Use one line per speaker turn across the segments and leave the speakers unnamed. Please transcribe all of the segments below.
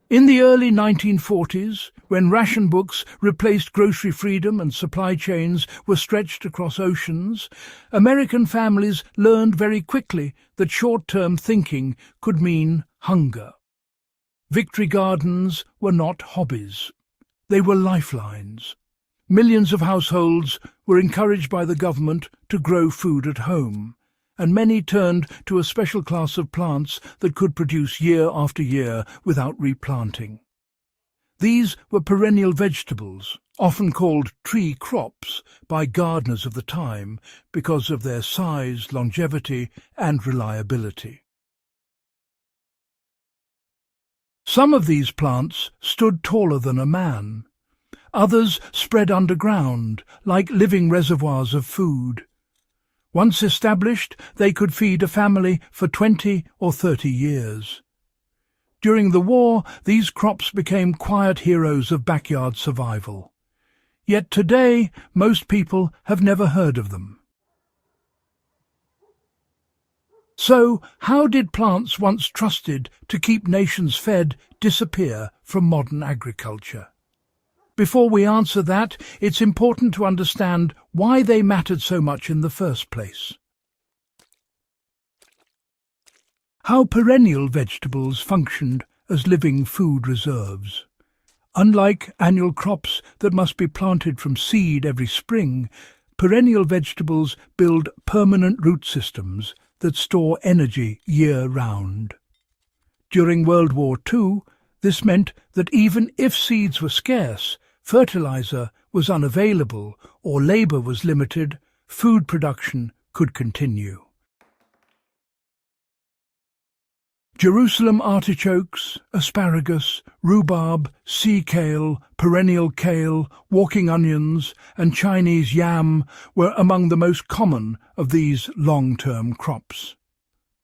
In the early 1940s, when ration books replaced grocery freedom and supply chains were stretched across oceans, American families learned very quickly that short-term thinking could mean hunger. Victory gardens were not hobbies. They were lifelines. Millions of households were encouraged by the government to grow food at home, and many turned to a special class of plants that could produce year after year without replanting. These were perennial vegetables, often called tree crops by gardeners of the time because of their size, longevity, and reliability. Some of these plants stood taller than a man. Others spread underground, like living reservoirs of food. Once established, they could feed a family for 20 or 30 years. During the war, these crops became quiet heroes of backyard survival. Yet today, most people have never heard of them. So, how did plants once trusted to keep nations fed disappear from modern agriculture? Before we answer that, it's important to understand why they mattered so much in the first place. How perennial vegetables functioned as living food reserves. Unlike annual crops that must be planted from seed every spring, perennial vegetables build permanent root systems that store energy year-round. During World War II, this meant that even if seeds were scarce, fertilizer was unavailable or labour was limited, food production could continue. Jerusalem artichokes, asparagus, rhubarb, sea kale, perennial kale, walking onions, and Chinese yam were among the most common of these long-term crops.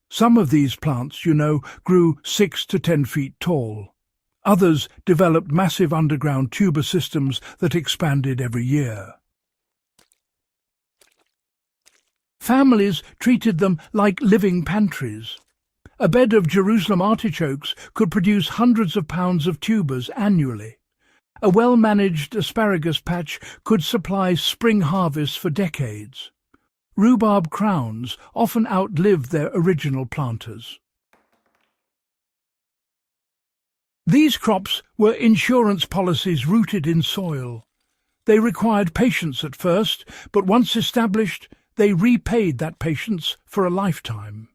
Some of these plants, grew 6 to 10 feet tall. Others developed massive underground tuber systems that expanded every year. Families treated them like living pantries. A bed of Jerusalem artichokes could produce hundreds of pounds of tubers annually. A well-managed asparagus patch could supply spring harvests for decades. Rhubarb crowns often outlived their original planters. These crops were insurance policies rooted in soil. They required patience at first, but once established, they repaid that patience for a lifetime.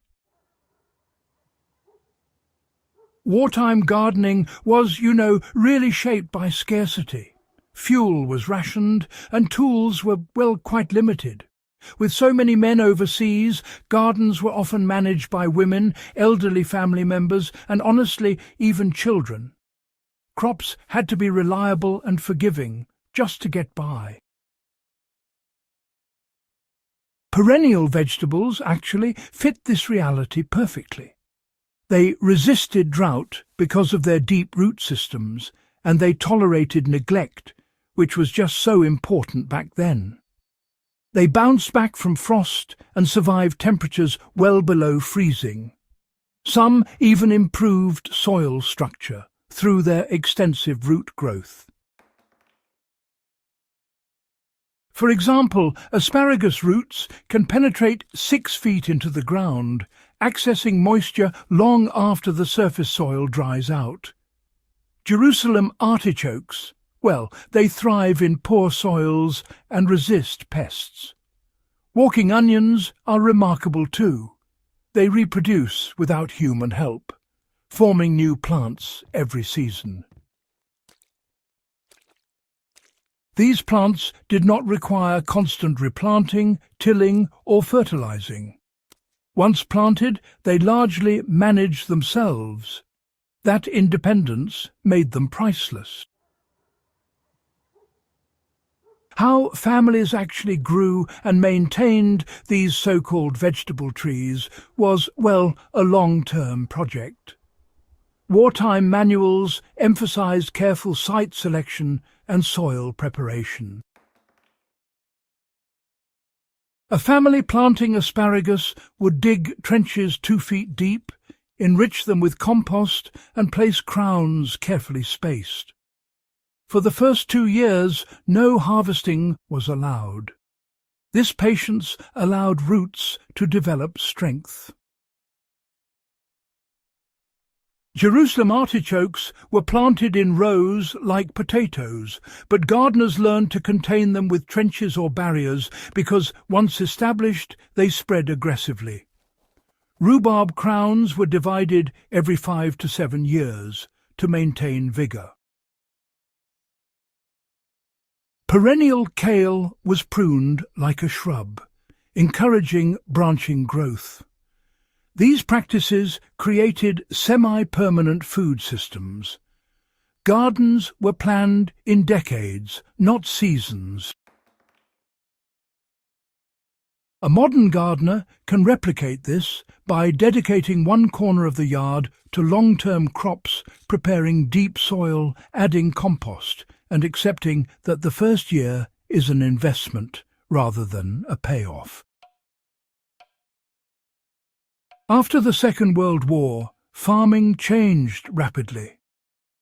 Wartime gardening was, really shaped by scarcity. Fuel was rationed, and tools were, quite limited. With so many men overseas, gardens were often managed by women, elderly family members, and honestly, even children. Crops had to be reliable and forgiving, just to get by. Perennial vegetables actually fit this reality perfectly. They resisted drought because of their deep root systems, and they tolerated neglect, which was just so important back then. They bounced back from frost and survived temperatures well below freezing. Some even improved soil structure through their extensive root growth. For example, asparagus roots can penetrate 6 feet into the ground, accessing moisture long after the surface soil dries out. Jerusalem artichokes, they thrive in poor soils and resist pests. Walking onions are remarkable too. They reproduce without human help, forming new plants every season. These plants did not require constant replanting, tilling, or fertilizing. Once planted, they largely managed themselves. That independence made them priceless. How families actually grew and maintained these so-called vegetable trees was, a long-term project. Wartime manuals emphasized careful site selection and soil preparation. A family planting asparagus would dig trenches 2 feet deep, enrich them with compost and place crowns carefully spaced. For the first 2 years, no harvesting was allowed. This patience allowed roots to develop strength. Jerusalem artichokes were planted in rows like potatoes, but gardeners learned to contain them with trenches or barriers because, once established, they spread aggressively. Rhubarb crowns were divided every 5 to 7 years to maintain vigour. Perennial kale was pruned like a shrub, encouraging branching growth. These practices created semi-permanent food systems. Gardens were planned in decades, not seasons. A modern gardener can replicate this by dedicating one corner of the yard to long-term crops, preparing deep soil, adding compost, and accepting that the first year is an investment rather than a payoff. After the Second World War, farming changed rapidly.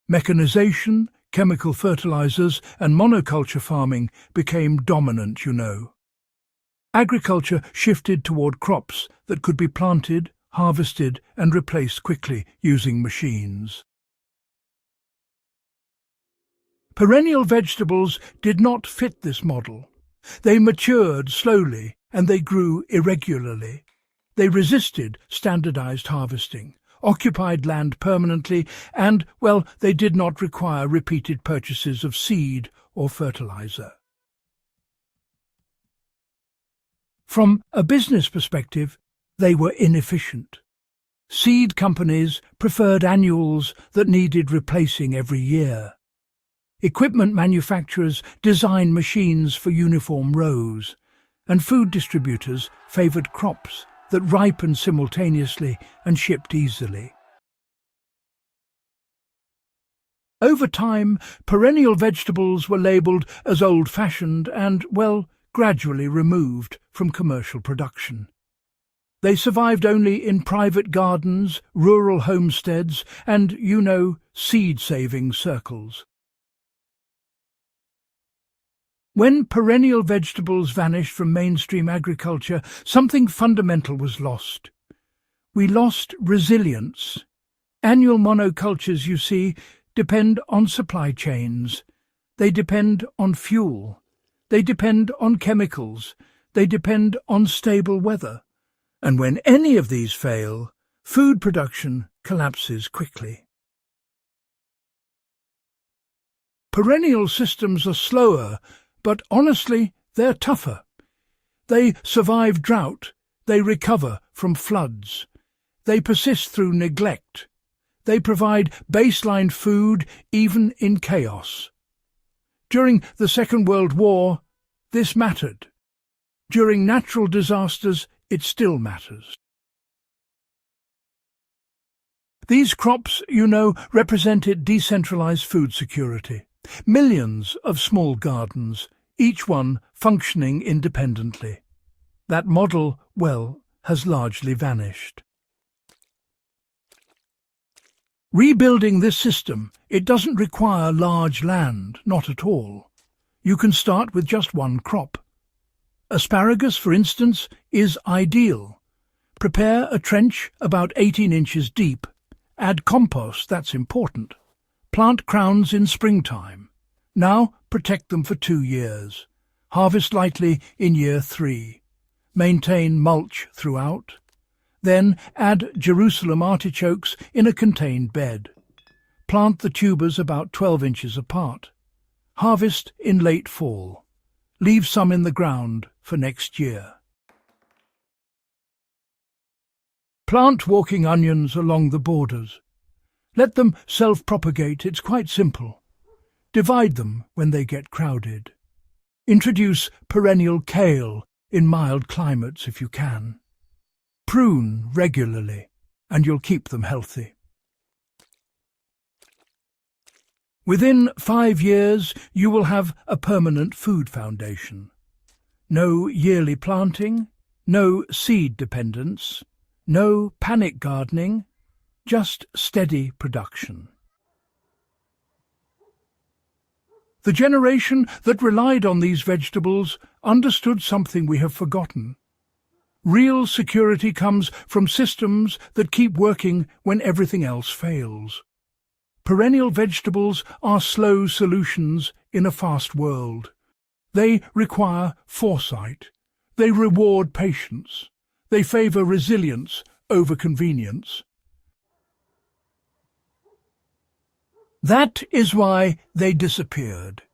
Mechanization, chemical fertilizers, and monoculture farming became dominant, Agriculture shifted toward crops that could be planted, harvested, and replaced quickly using machines. Perennial vegetables did not fit this model. They matured slowly and they grew irregularly. They resisted standardized harvesting, occupied land permanently, and, they did not require repeated purchases of seed or fertilizer. From a business perspective, they were inefficient. Seed companies preferred annuals that needed replacing every year. Equipment manufacturers designed machines for uniform rows, and food distributors favored crops that ripened simultaneously and shipped easily. Over time, perennial vegetables were labelled as old-fashioned and, gradually removed from commercial production. They survived only in private gardens, rural homesteads, and, seed-saving circles. When perennial vegetables vanished from mainstream agriculture, something fundamental was lost. We lost resilience. Annual monocultures, depend on supply chains. They depend on fuel. They depend on chemicals. They depend on stable weather. And when any of these fail, food production collapses quickly. Perennial systems are slower, but honestly, they're tougher. They survive drought. They recover from floods. They persist through neglect. They provide baseline food even in chaos. During the Second World War, this mattered. During natural disasters, it still matters. These crops, represented decentralized food security. Millions of small gardens, each one functioning independently. That model, has largely vanished. Rebuilding this system, it doesn't require large land, not at all. You can start with just one crop. Asparagus, for instance, is ideal. Prepare a trench about 18 inches deep. Add compost, that's important. Plant crowns in springtime. Now protect them for 2 years. Harvest lightly in year 3. Maintain mulch throughout. Then add Jerusalem artichokes in a contained bed. Plant the tubers about 12 inches apart. Harvest in late fall. Leave some in the ground for next year. Plant walking onions along the borders. Let them self-propagate, it's quite simple. Divide them when they get crowded. Introduce perennial kale in mild climates if you can. Prune regularly, and you'll keep them healthy. Within 5 years, you will have a permanent food foundation. No yearly planting, no seed dependence, no panic gardening, just steady production. The generation that relied on these vegetables understood something we have forgotten. Real security comes from systems that keep working when everything else fails. Perennial vegetables are slow solutions in a fast world. They require foresight. They reward patience. They favor resilience over convenience. That is why they disappeared,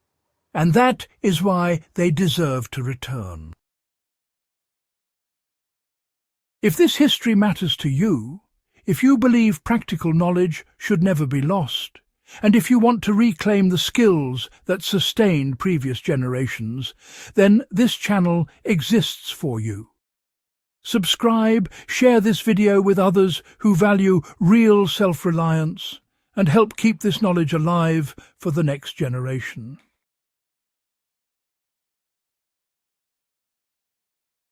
and that is why they deserve to return. If this history matters to you, if you believe practical knowledge should never be lost, and if you want to reclaim the skills that sustained previous generations, then this channel exists for you. Subscribe, share this video with others who value real self-reliance, and help keep this knowledge alive for the next generation.